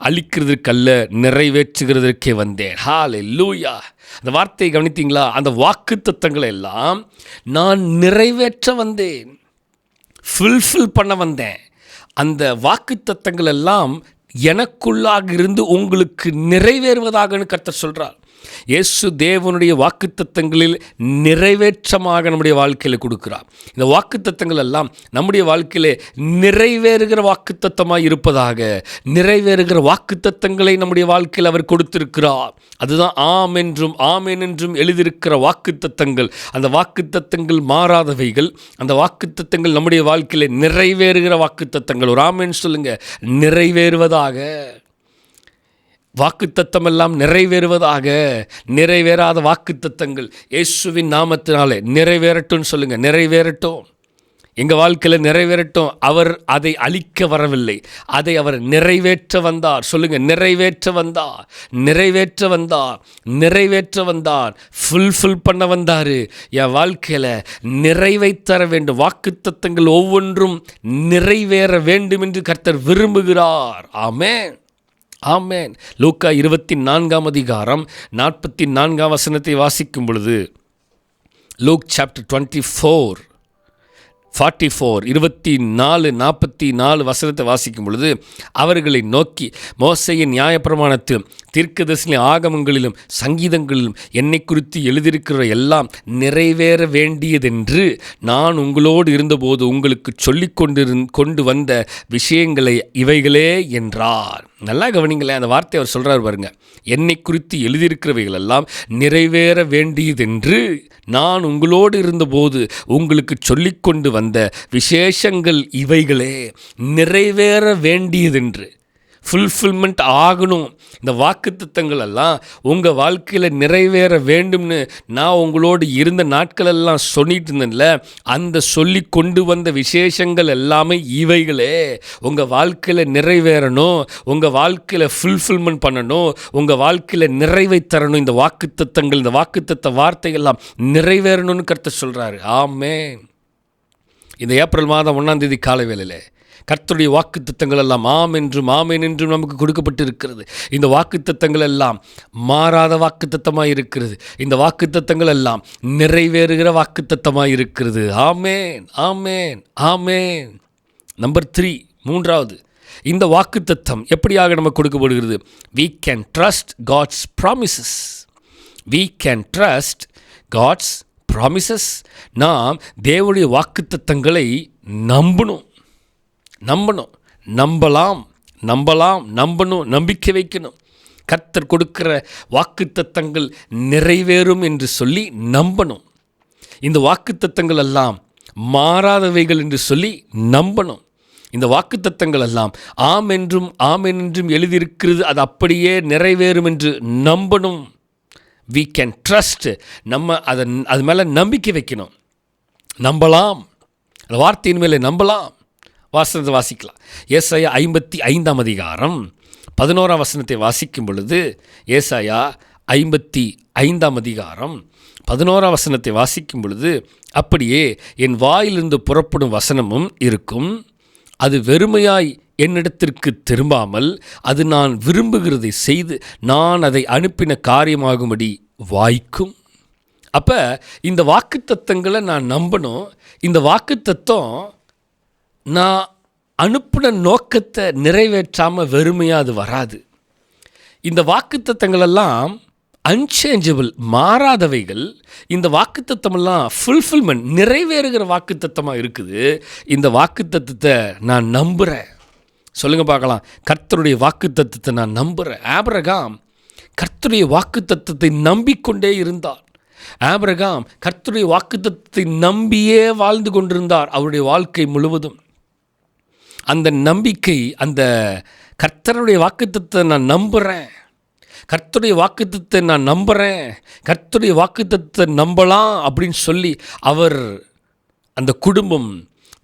அழிக்கிறதற்கு அல்ல நிறைவேற்றுகிறதற்கே வந்தேன். ஹல்லேலூயா. அந்த வார்த்தையை கவனித்தீங்களா? அந்த வாக்குத்தத்தங்களை எல்லாம் நான் நிறைவேற்ற வந்தேன், ஃபுல்ஃபில் பண்ண வந்தேன். அந்த வாக்குத்தத்தங்கள் எல்லாம் எனக்குள்ளாக இருந்து உங்களுக்கு நிறைவேறுவதாகன்னு கர்த்தர் சொல்கிறார். இயேசு தேவனுடைய வாக்குத்தத்தங்களில் நிறைவேற்றமாக நம்முடைய வாழ்க்கையில் கொடுக்கிறார். இந்த வாக்குத்தத்தங்கள் எல்லாம் நம்முடைய வாழ்க்கையிலே நிறைவேறுகிற வாக்குத்தத்தமாக இருப்பதாக, நிறைவேறுகிற வாக்குத்தத்தங்களை நம்முடைய வாழ்க்கையில் அவர் கொடுத்திருக்கிறார். அதுதான் ஆம் என்றும் ஆமென் என்றும் எழுதியிருக்கிற வாக்குத்தத்தங்கள். அந்த வாக்குத்தத்தங்கள் மாறாதவைகள். அந்த வாக்குத்தத்தங்கள் நம்முடைய வாழ்க்கையிலே நிறைவேறுகிற வாக்குத்தத்தங்கள். ஒரு ஆமென் சொல்லுங்க. நிறைவேறுவதாக. வாக்குத்தத்தம் எல்லாம் நிறைவேறுவதாக. நிறைவேறாத வாக்குத்தத்தங்கள் இயேசுவின் நாமத்தினாலே நிறைவேறட்டும் சொல்லுங்க. நிறைவேறட்டும், எங்கள் வாழ்க்கையில் நிறைவேறட்டும். அவர் அதை அழிக்க வரவில்லை, அதை அவர் நிறைவேற்ற வந்தார். சொல்லுங்க, நிறைவேற்ற வந்தார், நிறைவேற்ற வந்தார், நிறைவேற்ற வந்தார். ஃபுல்ஃபில் பண்ண வந்தார். என் வாழ்க்கையில் நிறைவை தர வேண்டும். வாக்குத்தத்தங்கள் ஒவ்வொன்றும் நிறைவேற வேண்டும் என்று கர்த்தர் விரும்புகிறார். ஆமென், ஆமென். லூக்கா 24 அதிகாரம் 44 வசனத்தை வாசிக்கும் பொழுது, லூக் சாப்டர் 24 44 24 44 வசனத்தை வாசிக்கும் பொழுது, அவர்களை நோக்கி, மோசேயின் நியாயப்பிரமாணத்திலும் தீர்க்கதரிசிகளின் ஆகமங்களிலும் சங்கீதங்களிலும் என்னை குறித்து எழுதியிருக்கிற எல்லாம் நிறைவேற வேண்டியதென்று நான் உங்களோடு இருந்தபோது உங்களுக்கு சொல்லி கொண்டு வந்த விஷயங்களை இவைகளே என்றார். நல்லா கவனிங்களேன், அந்த வார்த்தை அவர் சொல்கிறார் பாருங்க. என்னை குறித்து எழுதியிருக்கிறவைகள் எல்லாம் நிறைவேற வேண்டியதென்று நான் உங்களோடு இருந்தபோது உங்களுக்கு சொல்லி கொண்டு வந்த விசேஷங்கள் இவைகளே. நிறைவேற வேண்டியதென்று, ஃபுல்ஃபில்மெண்ட் ஆகணும். இந்த வாக்குத்தத்தங்கள் எல்லாம் உங்கள் வாழ்க்கையில் நிறைவேற வேண்டும்னு நான் உங்களோடு இருந்த நாட்களெல்லாம் சொல்லிட்டு இருந்தேன்ல, அந்த சொல்லி கொண்டு வந்த விசேஷங்கள் எல்லாமே இவைகளே. உங்கள் வாழ்க்கையில் நிறைவேறணும், உங்கள் வாழ்க்கையில் ஃபுல்ஃபில்மெண்ட் பண்ணணும், உங்கள் வாழ்க்கையில் நிறைவை தரணும். இந்த வாக்குத்தத்தங்கள், இந்த வாக்குத்தத்த வார்த்தைகள்லாம் நிறைவேறணும்னு கர்த்தர் சொல்கிறாரு. ஆமென். இந்த ஏப்ரல் மாதம் 1ஆம் தேதி காலை வேளையிலே கர்த்தருடைய வாக்குத்தத்தங்கள் எல்லாம் ஆம் என்றும் ஆமென் என்றும் நமக்கு கொடுக்கப்பட்டு இருக்கிறது. இந்த வாக்குத்தத்தங்கள் எல்லாம் மாறாத வாக்குத்தத்தமாக இருக்கிறது. இந்த வாக்குத்தத்தங்கள் எல்லாம் நிறைவேறுகிற வாக்குத்தத்தமாக இருக்கிறது. ஆமென், ஆமென், ஆமென். நம்பர் 3, மூன்றாவது, இந்த வாக்குத்தத்தம் எப்படியாக நமக்கு கொடுக்கப்படுகிறது? We can trust God's promises. We can trust God's promises. நாம் தேவனுடைய வாக்குத்தத்தங்களை நம்பணும், நம்பலாம், நம்பணும், நம்பிக்கை வைக்கணும். கர்த்தர் கொடுக்கிற வாக்குத்தத்தங்கள் நிறைவேறும் என்று சொல்லி நம்பணும். இந்த வாக்குத்தத்தங்கள் எல்லாம் மாறாதவைகள் என்று சொல்லி நம்பணும். இந்த வாக்குத்தத்தங்கள் எல்லாம் ஆம் என்றும் ஆமென் என்றும் எழுதியிருக்கிறது, அது அப்படியே நிறைவேறும் என்று நம்பணும். We can trust. நம்ம அது மேலே நம்பிக்கை வைக்கணும், நம்பலாம். அந்த வார்த்தையின் மேலே நம்பலாம். வாசனத்தை வாசிக்கலாம். ஏசாயா 55 அதிகாரம் 11 வசனத்தை வாசிக்கும் பொழுது, ஏசாயா 55 அதிகாரம் 11 வசனத்தை வாசிக்கும் பொழுது, அப்படியே என் வாயிலிருந்து புறப்படும் வசனமும் இருக்கும், அது வெறுமையாய் என்னிடத்திற்கு திரும்பாமல் அது நான் விரும்புகிறதை செய்து நான் அதை அனுப்பின காரியமாகும்படி வாய்க்கும். அப்போ இந்த வாக்குத்தத்தங்களை நான் நம்பணும். இந்த வாக்குத்தத்தம் நான் அனுப்பின நோக்கத்தை நிறைவேற்றாமல் வெறுமையாக அது வராது. இந்த வாக்குத்தத்தங்களெல்லாம் அன்சேஞ்சபிள், மாறாதவைகள். இந்த வாக்குத்தத்தமெல்லாம் ஃபுல்ஃபில்மெண்ட், நிறைவேறுகிற வாக்குத்தத்தமாக இருக்குது. இந்த வாக்குத்தத்தத்தை நான் நம்புகிறேன். சொல்லுங்கள் பார்க்கலாம். கர்த்தருடைய வாக்குத்தத்தத்தை நான் நம்புகிறேன். ஆபிரகாம் கர்த்தருடைய வாக்குத்தத்தத்தை நம்பிக்கொண்டே இருந்தார். ஆபிரகாம் கர்த்தருடைய வாக்குத்தத்தத்தை நம்பியே வாழ்ந்து கொண்டிருந்தார் அவருடைய வாழ்க்கை முழுவதும். அந்த நம்பிக்கை, அந்த கர்த்தருடைய வாக்குத்தத்தத்தை நான் நம்புகிறேன், கர்த்தருடைய வாக்குத்தத்தத்தை நான் நம்புகிறேன், கர்த்தருடைய வாக்குத்தத்தத்தை நம்பலாம் அப்படின்னு சொல்லி அவர், அந்த குடும்பம்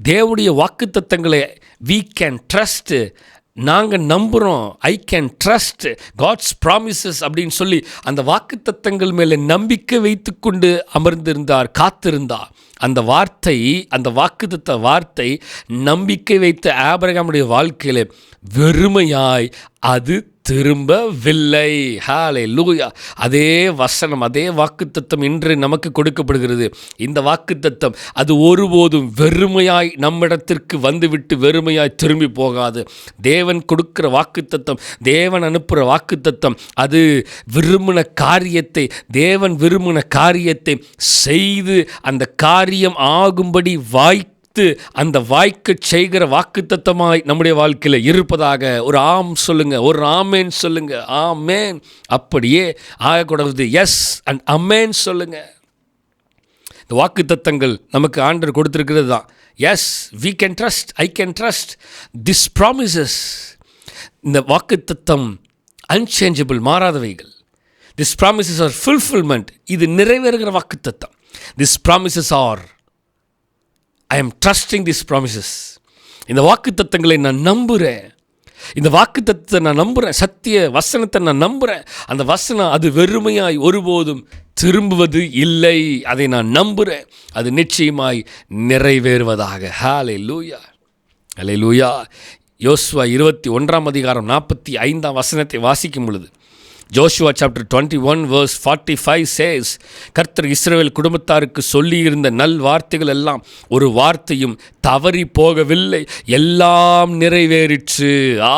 தேவனுடைய வாக்குத்தத்தங்களை we can trust, நாங்கள் நம்புகிறோம், I can trust God's promises அப்படின்னு சொல்லி அந்த வாக்குத்தத்தங்கள் மேலே நம்பிக்கை வைத்து கொண்டு அமர்ந்திருந்தார், காத்திருந்தார். அந்த வார்த்தை, அந்த வாக்குத்தத்த வார்த்தை நம்பிக்கை வைத்த ஆபிரகாமுடைய வாழ்க்கையில் வெறுமையாய் அது திரும்பவில்லை. ஹல்லேலூயா. அதே வசனம், அதே வாக்குத்தத்தம் இன்று நமக்கு கொடுக்கப்படுகிறது. இந்த வாக்குத்தத்தம் அது ஒருபோதும் வெறுமையாய் நம்மிடத்திற்கு வந்துவிட்டு வெறுமையாய் திரும்பி போகாது. தேவன் கொடுக்கிற வாக்குத்தத்தம், தேவன் அனுப்புகிற வாக்குத்தத்தம், அது தேவன் விரும்பின காரியத்தை செய்து அந்த காரியம் ஆகும்படி அந்த வாய்க்கு செய்கிற வாக்குத்தத்தமாய் நம்முடைய வாழ்க்கையில் இருப்பதாக ஒரு ஆம் சொல்லுங்க, ஒரு ஆமேன் சொல்லுங்க. ஆமேன். அப்படியே ஆகக்கூடாது. எஸ் அண்ட் அமேன் சொல்லுங்க. இந்த வாக்குத்தத்தங்கள் நமக்கு ஆண்டவர் கொடுத்திருக்கிறது தான். Yes, we can trust, I can trust this promises. இந்த வாக்குத்தத்தம் unchangeable, மாறாதவைகள். This promises are fulfillment. இது நிறைவேறுகிற வாக்குத்தத்தம். This promises are, I am trusting these promises. இந்த வாக்குத்தத்தங்களை நான் நம்புகிறேன். இந்த வாக்குத்தத்தத்தை நான் நம்புகிறேன். சத்திய வசனத்தை நான் நம்புகிறேன். அந்த வசனம் அது வெறுமையாய் ஒருபோதும் திரும்புவது இல்லை. அதை நான் நம்புகிறேன். அது நிச்சயமாய் நிறைவேறுவதாக. ஹல்லேலூயா, ஹல்லேலூயா. யோசுவா 21 வசனத்தை வாசிக்கும் பொழுது, Joshua chapter 21 verse 45 says, கர்த்தர் இஸ்ரவேல் குடும்பத்தாருக்கு சொல்லியிருந்த நல் வார்த்தைகள் எல்லாம் ஒரு வார்த்தையும் தவறி போகவில்லை, எல்லாம் நிறைவேறிற்று.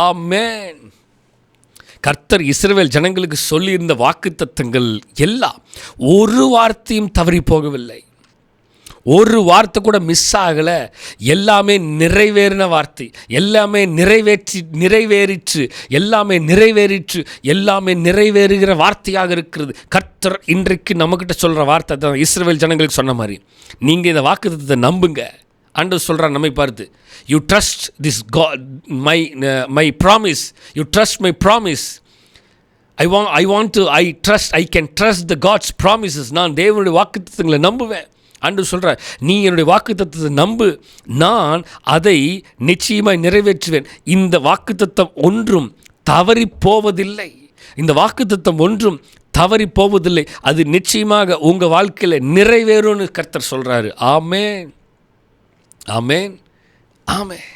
ஆமென். கர்த்தர் இஸ்ரவேல் ஜனங்களுக்கு சொல்லியிருந்த வாக்குத்தத்தங்கள் எல்லாம் ஒரு வார்த்தையும் தவறி போகவில்லை. ஒரு வார்த்தை கூட மிஸ் ஆகலை. எல்லாமே நிறைவேறின வார்த்தை. எல்லாமே நிறைவேறிற்று. எல்லாமே நிறைவேறுகிற வார்த்தையாக இருக்கிறது. கர்த்தர் இன்றைக்கு நம்மக்கிட்ட சொல்கிற வார்த்தை தான் இஸ்ரவேல் ஜனங்களுக்கு சொன்ன மாதிரி. நீங்கள் இந்த வாக்குத்தத்தத்தை நம்புங்க. ஆண்டவர் சொல்கிறார் நம்மை பார்த்து, you trust this God, my promise, you trust my promise. I can trust the God's promises. நான் தேவனுடைய வாக்குத்தத்தங்களை நம்புவேன். ஆண்டவர் சொல்கிறார், நீ என்னுடைய வாக்குத்தத்தத்தை நம்பு, நான் அதை நிச்சயமாய் நிறைவேற்றுவேன். இந்த வாக்குத்தத்தம் ஒன்றும் தவறி போவதில்லை. இந்த வாக்குத்தத்தம் ஒன்றும் தவறி போவதில்லை. அது நிச்சயமாக உங்கள் வாழ்க்கையில் நிறைவேறும்னு கர்த்தர் சொல்கிறாரு. ஆமென், ஆமென், ஆமென்.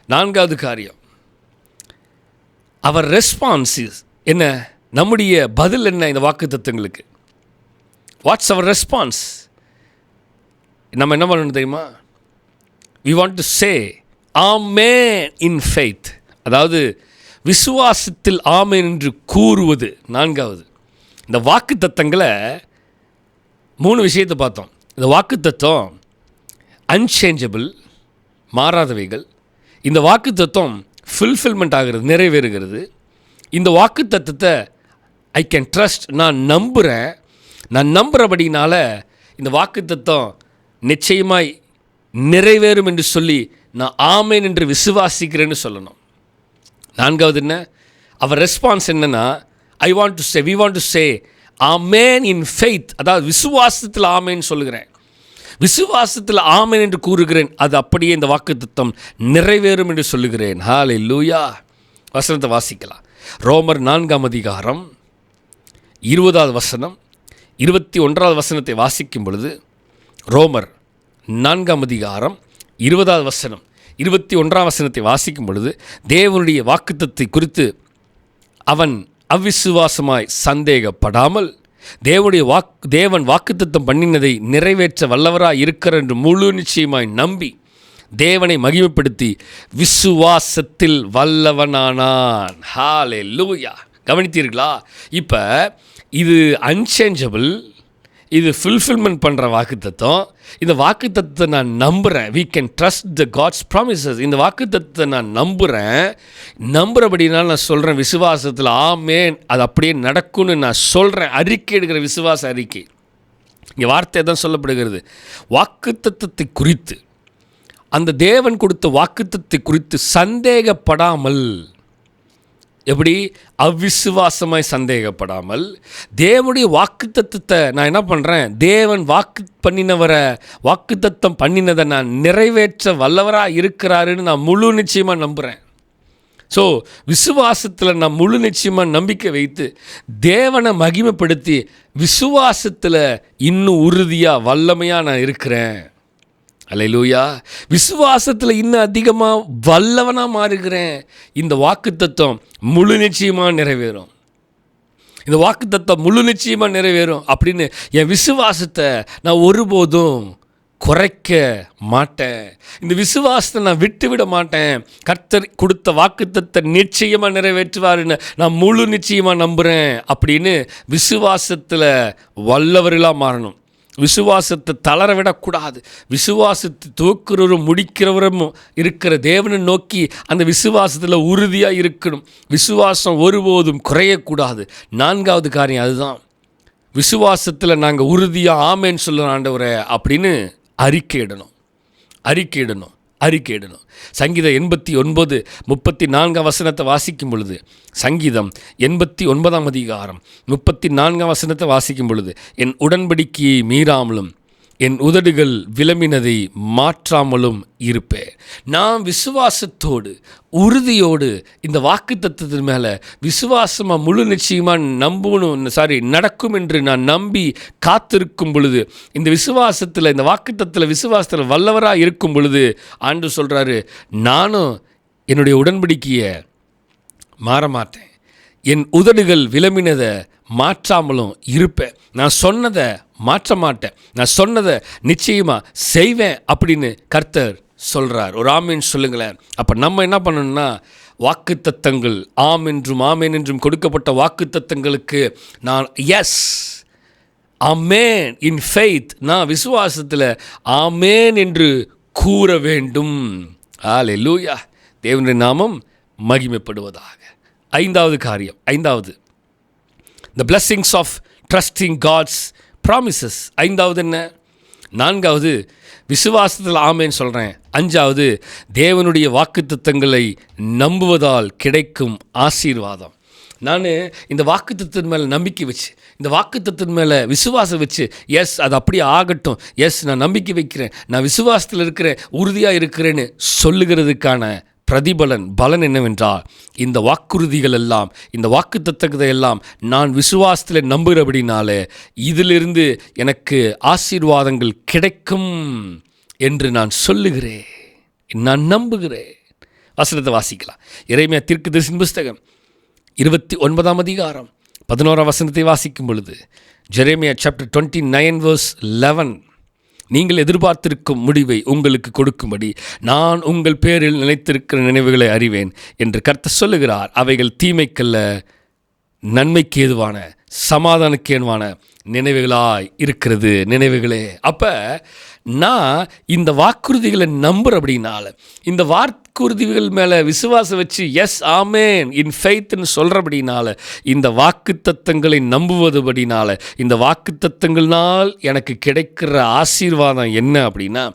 4வது காரியம், அவர் ரெஸ்பான்ஸ் என்ன? நம்முடைய பதில் என்ன இந்த வாக்குத்தத்தங்களுக்கு? வாட்ஸ் அவர் ரெஸ்பான்ஸ்? நம்ம என்ன பண்ணணும் தெரியுமா? we want to say amen in faith. அதாவது விசுவாசத்தில் ஆமென் என்று கூறுவது. 4வது, இந்த வாக்குத்தத்தங்களை 3 விஷயத்தை பார்த்தோம். இந்த வாக்குத்தத்தம் unchangeable, மாறாதவைகள். இந்த வாக்குத்தத்தம் ஃபுல்ஃபில்மெண்ட் ஆகிறது, நிறைவேறுகிறது. இந்த வாக்குத்தத்தத்தை ஐ கேன் ட்ரஸ்ட், நான் நம்புகிறேன். நான் நம்புகிறபடினால இந்த வாக்குத்தத்தம் நிச்சயமாய் நிறைவேறும் என்று சொல்லி நான் ஆமென் என்று விசுவாசிக்கிறேன்னு சொல்லணும். 4வது என்ன? அவர் ரெஸ்பான்ஸ் என்னன்னா, we want to say amen in faith. அதாவது விசுவாசத்தில் ஆமென் சொல்லுகிறேன், விசுவாசத்தில் ஆமென் என்று கூறுகிறேன். அது அப்படியே இந்த வாக்குத்தத்தம் நிறைவேறும் என்று சொல்லுகிறேன். ஹல்லேலூயா. வசனத்தை வாசிக்கலாம். ரோமர் 4 20வது வசனம், 21வது வசனத்தை வாசிக்கும் பொழுது, ரோமர் 4 20வது வசனம் 21வது வசனத்தை வாசிக்கும் பொழுது, தேவனுடைய வாக்குத்தத்தை குறித்து அவன் அவிசுவாசமாய் சந்தேகப்படாமல் தேவன் வாக்குத்தத்தம் பண்ணினதை நிறைவேற்ற வல்லவராய் இருக்கிறார் என்று முழு நிச்சயமாய் நம்பி தேவனை மகிமைப்படுத்தி விசுவாசத்தில் வல்லவனானான். ஹல்லேலூயா. கவனித்தீர்களா? இப்போ இது அன்சேஞ்சபிள், இது ஃபுல்ஃபில்மெண்ட் பண்ணுற வாக்குத்தத்தம். இந்த வாக்குத்தத்தத்தை நான் நம்புகிறேன். we can trust the God's promises. இந்த வாக்குத்தத்தத்தை நான் நம்புகிறபடினால நான் சொல்கிறேன், விசுவாசத்தில் ஆமென், அது அப்படியே நடக்கும்னு நான் சொல்கிறேன். அறிக்கை எடுக்கிற விசுவாச அறிக்கை. இங்கே வார்த்தை தான் சொல்லப்படுகிறது. வாக்குத்தத்தத்தை குறித்து, அந்த தேவன் கொடுத்த வாக்குத்தத்தை குறித்து சந்தேகப்படாமல், எப்படி? அவிசுவாசமாய் சந்தேகப்படாமல் தேவனுடைய வாக்குத்தத்தத்தை நான் என்ன பண்ணுறேன்? தேவன் வாக்குத்தத்தம் பண்ணினதை நான் நிறைவேற்ற வல்லவராக இருக்கிறாருன்னு நான் முழு நிச்சயமாக நம்புகிறேன். ஸோ விசுவாசத்தில் நான் முழு நிச்சயமாக நம்பிக்கை வைத்து தேவனை மகிமைப்படுத்தி விசுவாசத்தில் இன்னும் உறுதியாக வல்லமையாக நான் இருக்கிறேன். அல்லேலூயா. விசுவாசத்தில் இன்னும் அதிகமாக வல்லவனாக மாறுகிறேன். இந்த வாக்குத்தத்தம் முழு நிச்சயமாக நிறைவேறும். இந்த வாக்குத்தத்தம் முழு நிச்சயமாக நிறைவேறும் அப்படின்னு என் விசுவாசத்தை நான் ஒருபோதும் குறைக்க மாட்டேன். இந்த விசுவாசத்தை நான் விட்டு விட மாட்டேன். கர்த்தர் கொடுத்த வாக்குத்தத்தை நிச்சயமாக நிறைவேற்றுவாருன்னு நான் முழு நிச்சயமாக நம்புகிறேன் அப்படின்னு விசுவாசத்தில் வல்லவர்களாக மாறணும். விசுவாசத்தை தளர விடக்கூடாது. விசுவாசத்தை துவக்கிறவரும் முடிக்கிறவரும் இருக்கிற தேவனை நோக்கி அந்த விசுவாசத்தில் உறுதியாக இருக்கணும். விசுவாசம் ஒருபோதும் குறையக்கூடாது. 4வது காரியம் அதுதான். விசுவாசத்தில் நாங்கள் உறுதியாக ஆமேன்னு சொல்லணும் ஆண்டவரே அப்படின்னு அறிக்கையிடணும். சங்கீதம் 89:34 வசனத்தை வாசிக்கும் பொழுது, சங்கீதம் 89 அதிகாரம் 34 வசனத்தை வாசிக்கும் பொழுது, என் உடன்படிக்கையை மீறாமலும் என் உதடுகள் விலமினதை மாற்றாமலும் இருப்பேன். நான் விசுவாசத்தோடு உறுதியோடு இந்த வாக்குத்தத்தத்தின் மேலே விசுவாசமாக முழு நிச்சயமாக நடக்கும் என்று நான் நம்பி காத்திருக்கும் பொழுது, இந்த விசுவாசத்தில் இந்த வாக்குத்தத்தில் விசுவாசத்தில் வல்லவராக இருக்கும் பொழுது ஆண்டவர் சொல்கிறாரு, நானும் என்னுடைய உடன்படிக்கையை மாற மாட்டேன். என் உதடுகள் விலமினதை மாற்றாமலும் இருப்பேன். நான் சொன்னதை மாற்ற மாட்டேன். நான் சொன்னதை நிச்சயமாக செய்வேன் அப்படின்னு கர்த்தர் சொல்கிறார். ஒரு ஆமேன் சொல்லுங்களேன். அப்போ நம்ம என்ன பண்ணணும்னா, வாக்குத்தத்தங்கள் ஆமேன் என்றும் கொடுக்கப்பட்ட வாக்குத்தத்தங்களுக்கு நான் எஸ் ஆமேன் இன் ஃபெய்த், நான் விசுவாசத்தில் ஆமேன் என்று கூற வேண்டும். ஹல்லேலூயா. தேவனுடைய நாமம் மகிமைப்படுவதாக. 5வது காரியம், 5வது, the blessings of trusting God's promises. 5வது என்ன? 4வது விசுவாசத்தில் ஆமேன்னு சொல்கிறேன். 5வது தேவனுடைய வாக்குத்தத்தங்களை நம்புவதால் கிடைக்கும் ஆசீர்வாதம். நான் இந்த வாக்குத்தத்தின் மேலே நம்பிக்கை வச்சு, இந்த வாக்குத்தத்தின் மேலே விசுவாசம் வச்சு, எஸ் அது அப்படியே ஆகட்டும், எஸ் நான் நம்பிக்கை வைக்கிறேன், நான் விசுவாசத்தில் இருக்கிறேன், உறுதியாக இருக்கிறேன்னு சொல்லுகிறதுக்கான பலன் என்னவென்றால், இந்த வாக்குறுதிகள் எல்லாம், இந்த வாக்குத்தத்தத்தை எல்லாம் நான் விசுவாசத்தில் நம்புகிறபடினாலே இதிலிருந்து எனக்கு ஆசீர்வாதங்கள் கிடைக்கும் என்று நான் சொல்லுகிறேன், நான் நம்புகிறேன். வசனத்தை வாசிக்கலாம். எரேமியா தீர்க்கதரிசியின் புஸ்தகம் 29 அதிகாரம் 11 வசனத்தை வாசிக்கும் பொழுது, ஜெரேமியா சாப்டர் 29 verse 11, நீங்கள் எதிர்பார்த்திருக்கும் முடிவை உங்களுக்கு கொடுக்கும்படி நான் உங்கள் பேரில் நினைத்திருக்கிற நினைவுகளை அறிவேன் என்று கர்த்தர் சொல்லுகிறார். அவைகள் தீமைக்கல்ல, நன்மைக்கு ஏதுவான, சமாதானக்கு ஏதுவான நினைவுகளாய் இருக்கிறது. நினைவுகளே. அப்போ நான் இந்த வாக்குறுதிகளை நம்புகிற அப்படின்னால, இந்த வாக்குறுதிகள் மேலே விசுவாசம் வச்சு எஸ் ஆமேன் இன் ஃபெய்த்னு சொல்கிறபடினால, இந்த வாக்குத்தத்தங்களை நம்புவதுபடினால, இந்த வாக்குத்தத்தங்கள்னால் எனக்கு கிடைக்கிற ஆசீர்வாதம் என்ன அப்படின்னா,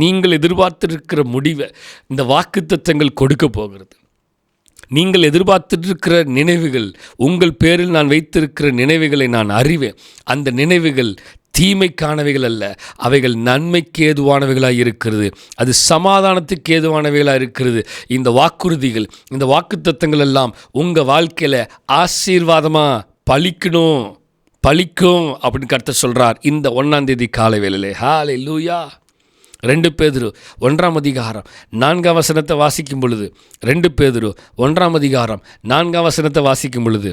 நீங்கள் எதிர்பார்த்துருக்கிற முடிவை இந்த வாக்குத்தத்தங்கள் கொடுக்க போகிறது. நீங்கள் எதிர்பார்த்துருக்கிற நினைவுகள், உங்கள் பேரில் நான் வைத்திருக்கிற நினைவுகளை நான் அறிவேன். அந்த நினைவுகள் தீமைக்கானவைகள் அல்ல, அவைகள் நன்மைக்கு ஏதுவானவைகளாக இருக்கிறது. அது சமாதானத்துக்கு ஏதுவானவைகளாக இருக்கிறது. இந்த வாக்குறுதிகள், இந்த வாக்குத்தத்தங்கள் எல்லாம் உங்கள் வாழ்க்கையில் ஆசீர்வாதமாக பலிக்கும் அப்படின்னு கர்த்தர் சொல்கிறார் இந்த 1ஆம் தேதி காலை வேளையிலே. ஹல்லேலூயா. 2 பேதுரு 1ஆம் அதிகாரம் 4ஆம் வசனத்தை வாசிக்கும் பொழுது, 2 பேதுரு 1ஆம் அதிகாரம் 4ஆம் வசனத்தை வாசிக்கும் பொழுது,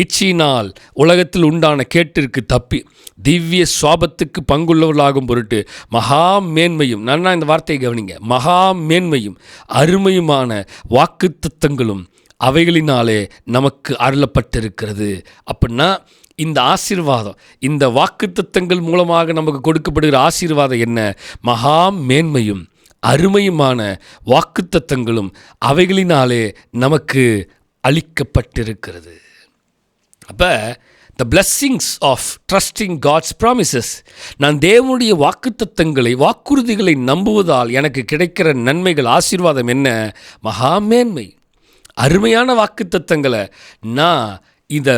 இச்சினால் உலகத்தில் உண்டான கேட்டிற்கு தப்பி திவ்ய சுவாபத்துக்கு பங்குள்ளவர்களாகும் பொருட்டு மகா மேன்மையும், நான் இந்த வார்த்தையை கவனிங்க, மகா மேன்மையும் அருமையுமான வாக்குத்தத்தங்களும் அவைகளினாலே நமக்கு அருளப்பட்டிருக்கிறது. அப்படின்னா இந்த ஆசீர்வாதம், இந்த வாக்குத்தத்தங்கள் மூலமாக நமக்கு கொடுக்கப்படுகிற ஆசீர்வாதம் என்ன? மகா மேன்மையும் அருமையுமான வாக்குத்தத்தங்களும் அவைகளினாலே நமக்கு அளிக்கப்பட்டிருக்கிறது. அப்போ the blessings of trusting God's promises, நான் தேவனுடைய வாக்குத்தத்தங்களை, வாக்குறுதிகளை நம்புவதால் எனக்கு கிடைக்கிற நன்மைகள், ஆசீர்வாதம் என்ன? மகா மேன்மை, அருமையான வாக்குத்தத்தங்களை நான் இதை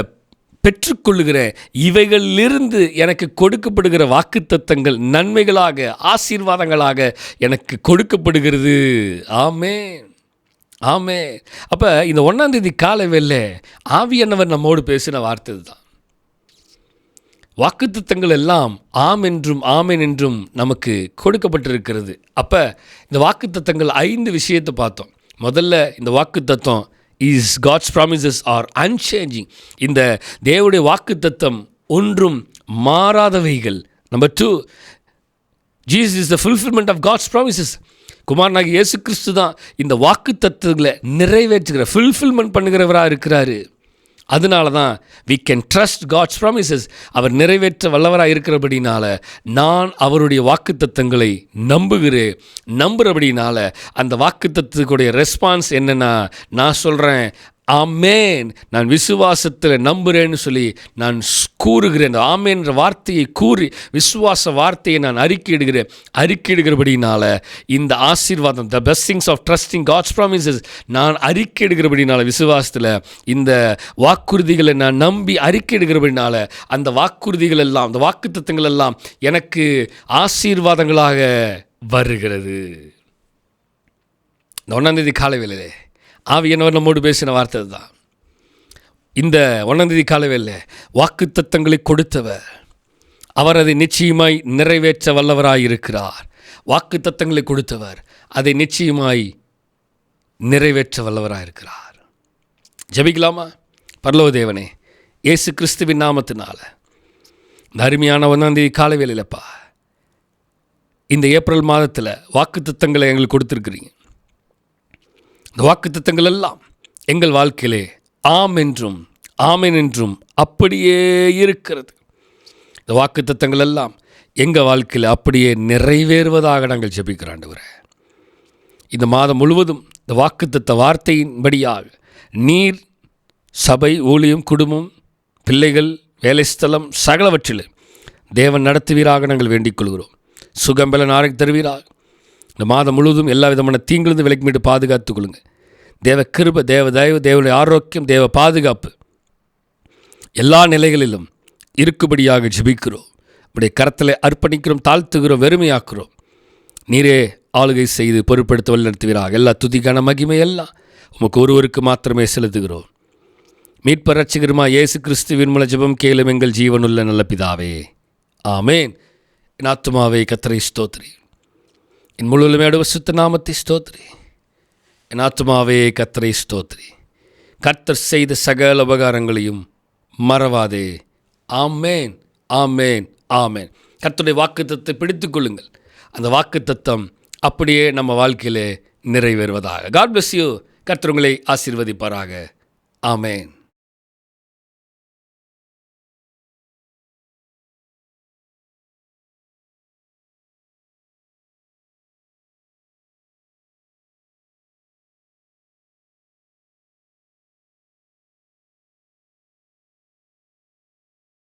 பெற்றுக்கொள்ளுகிற, இவைகளிலிருந்து எனக்கு கொடுக்கப்படுகிற வாக்குத்தத்தங்கள் நன்மைகளாக, ஆசீர்வாதங்களாக எனக்கு கொடுக்கப்படுகிறது. ஆமென், ஆமென். அப்போ இந்த 1ஆம் தேதி காலை வேளை ஆவியானவர் நம்மோடு பேசின வார்த்தை தான். வாக்குத்தத்தங்கள் எல்லாம் ஆம் என்றும் ஆமென் என்றும் நமக்கு கொடுக்கப்பட்டிருக்கிறது. அப்போ இந்த வாக்குத்தத்தங்கள் 5 விஷயத்தை பார்த்தோம். முதல்ல இந்த வாக்குத்தத்தம் is God's promises are unchanging. இந்த தேவனுடைய வாக்குத்தத்தம் ஒன்றும் மாறாதவைகள். Number 2, Jesus is the fulfilment of God's promises. குமாரனாகிய இயேசு கிறிஸ்து தான் இந்த வாக்குத்தத்தங்களை நிறைவேற்றுகிற ஃபுல்ஃபில்மெண்ட் பண்ணுகிறவராக இருக்கிறாரு. அதனால தான் we can trust God's promises. அவர் நிறைவேற்ற வல்லவராக இருக்கிறபடினால நான் அவருடைய வாக்குத்தத்தங்களை நம்புகிறபடினால அந்த வாக்குத்தத்துக்குடைய ரெஸ்பான்ஸ் என்னென்னா, நான் சொல்கிறேன் ஆமேன், நான் விசுவாசத்தில் நம்புகிறேன்னு சொல்லி நான் கூறுகிறேன். அந்த ஆமேன்ற வார்த்தையை கூறி விசுவாச வார்த்தையை நான் அறிக்கையிடுகிறபடினால இந்த ஆசீர்வாதம், the blessings of trusting God's promises, நான் அறிக்கையிடுகிறபடினால விசுவாசத்தில் இந்த வாக்குறுதிகளை நான் நம்பி அறிக்கையிடுகிறபடினால அந்த வாக்குறுதிகள் எல்லாம், அந்த வாக்குத்தத்தங்கள் எல்லாம் எனக்கு ஆசீர்வாதங்களாக வருகிறது. இந்த 1ஆம் தேதி காலை வேளையிலே ஆவியானவர் நம்மோடு பேசின வார்த்தை தான். இந்த 1ஆம் தேதி காலை வேளையிலே வாக்குத்தத்தங்களை கொடுத்தவர், அவர் அதை நிச்சயமாய் நிறைவேற்ற வல்லவராய் இருக்கிறார். வாக்குத்தத்தங்களை கொடுத்தவர் அதை நிச்சயமாய் நிறைவேற்ற வல்லவராய் இருக்கிறார். ஜெபிக்கலாமா? பரலோக தேவனே, இயேசு கிறிஸ்துவின் நாமத்தினால இந்த அருமையான 1ஆம் தேதி காலை வேளையிலப்பா, இந்த ஏப்ரல் மாதத்தில் வாக்குத்தத்தங்களை எங்களுக்கு கொடுத்துருக்குறீங்க. இந்த வாக்குத்தத்தங்கள் எல்லாம் எங்கள் வாழ்க்கையிலே ஆம் என்றும் ஆமென் என்றும் அப்படியே இருக்கிறது. இந்த வாக்குத்தத்தங்கள் எல்லாம் எங்கள் வாழ்க்கையில் அப்படியே நிறைவேறுவதாக நாங்கள் ஜெபிக்கிறோம் ஆண்டவரே. இந்த மாதம் முழுவதும் இந்த வாக்குத்தத்த வார்த்தையின்படியாக நீர் சபை, ஊழியம், குடும்பம், பிள்ளைகள், வேலை ஸ்தலம் சகலவற்றிலும் தேவன் நடத்துவீராக நாங்கள் வேண்டிக் கொள்கிறோம். சுகம்பலன் ஆரோக்கியம் தருவீராக. இந்த மாதம் முழுவதும் எல்லா விதமான தீங்கிலிருந்து விலக்கி மீட்டு பாதுகாத்துக் கொள்ளுங்க. தேவ கிருபை, தேவ தயவு, தேவனுடைய ஆரோக்கியம், தேவ பாதுகாப்பு எல்லா நிலைகளிலும் இருக்கும்படியாக ஜெபிக்கிறோம். உடைய கரத்தில் அர்ப்பணிக்கிறோம், தாழ்த்துகிறோம், வெறுமையாக்குறோம். நீரே ஆளுகை செய்து பொறுப்படுத்த வழிநடத்துவீராக. எல்லா துதிக்கான மகிமை எல்லாம் உமக்கு ஒருவருக்கு மாத்திரமே செலுத்துகிறோம். மீட்பர் ரட்சகருமா இயேசு கிறிஸ்துவின் மூலம் ஜெபம் கேளும் எங்கள் ஜீவனுள்ள நல்ல பிதாவே, ஆமேன். என் ஆத்துமாவே கர்த்தரை ஸ்தோத்திரி, என் முழுவதுமே சுத்த நாமத்தை ஸ்தோத்திரி. என் ஆத்துமாவே கர்த்தரை ஸ்தோத்திரி. கர்த்தர் செய்த சகல உபகாரங்களையும் மறவாதே. ஆமேன், ஆமேன், ஆமேன். கர்த்தருடைய வாக்குத்தத்தத்தை பிடித்துக் கொள்ளுங்கள். அந்த வாக்குத்தத்தம் அப்படியே நம்ம வாழ்க்கையிலே நிறைவேறுவதாக. God bless you. கர்த்தர் உங்களை ஆசீர்வதிப்பாராக. ஆமேன்.